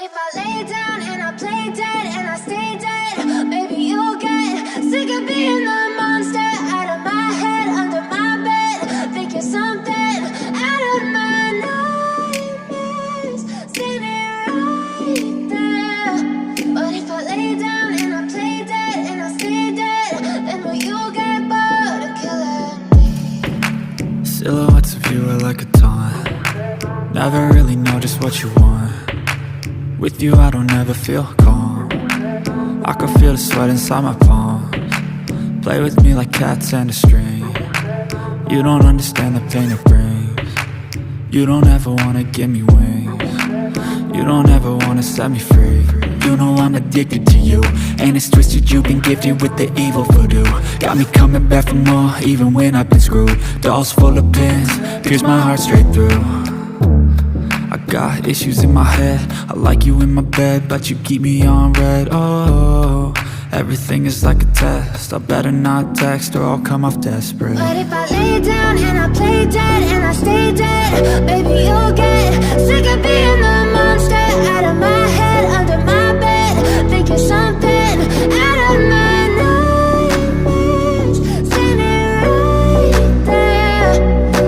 if I lay down and I play dead and I stay dead, maybe you'll get sick of being the monster out of my head, under my bed, thinking something out of my nightmares, standing right there. But if I lay down and I play dead and I stay dead, then will you get bored of killing me? Silhouettes of you are like a taunt. Never really know just what you want. With you I don't ever feel calm. I can feel the sweat inside my palms. Play with me like cats and a string. You don't understand the pain it brings. You don't ever wanna give me wings. You don't ever wanna set me free. You know I'm addicted to you, and it's twisted, you've been gifted with the evil voodoo. Got me coming back for more, even when I've been screwed. Dolls full of pins, pierce my heart straight through. I got issues in my head, I like you in my bed, but you keep me on red. Oh, everything is like a test, I better not text or I'll come off desperate. But if I lay down and I play dead and I stay dead, baby you'll get sick of being the monster out of my head, under my bed, thinking something out of my nightmares, standing right there.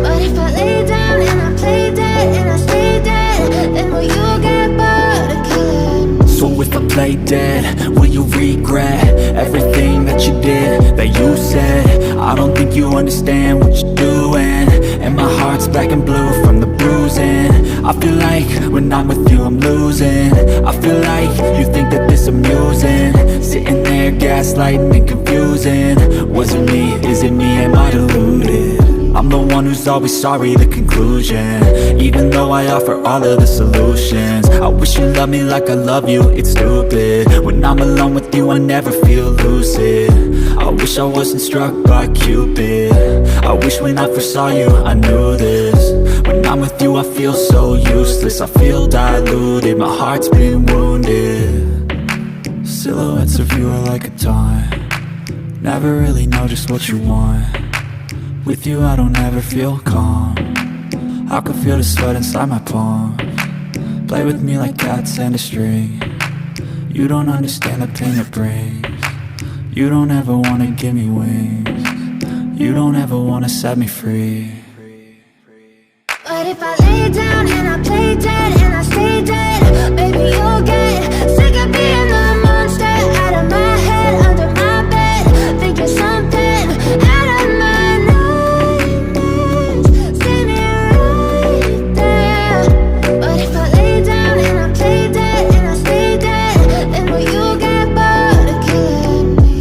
But if I lay down and I play dead and I stay dead, then will you get bored of killing me? So if I play dead, will you regret everything that you did, that you said? I don't think you understand what you're doing, and my heart's black and blue from the bruising. I feel like when I'm with you I'm losing. I feel like you think that this amusing, sitting there gaslighting and confusing. Was it me? Is it me? Am I deluded? I'm the one who's always sorry, the conclusion, even though I offer all of the solutions. I wish you loved me like I love you, it's stupid. When I'm alone with you I never feel lucid. I wish I wasn't struck by Cupid. I wish when I first saw you I knew this. When I'm with you I feel so useless, I feel diluted, my heart's been wounded. Silhouettes of you are like a taunt. Never really know just what you want. With you I don't ever feel calm. I can feel the sweat inside my palms. Play with me like cats and a string. You don't understand the pain it brings. You don't ever wanna give me wings. You don't ever wanna set me free. But if I lay down and I play dead and I stay dead, baby you'll get sick of being the monster out of my head, under my bed, thinking something out of my nightmares, standing right there. But if I lay down and I play dead and I stay dead, then will you get bored of killing me?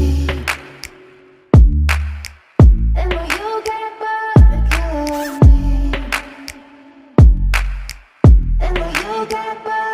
Then will you get bored of killing me? And will you get bored?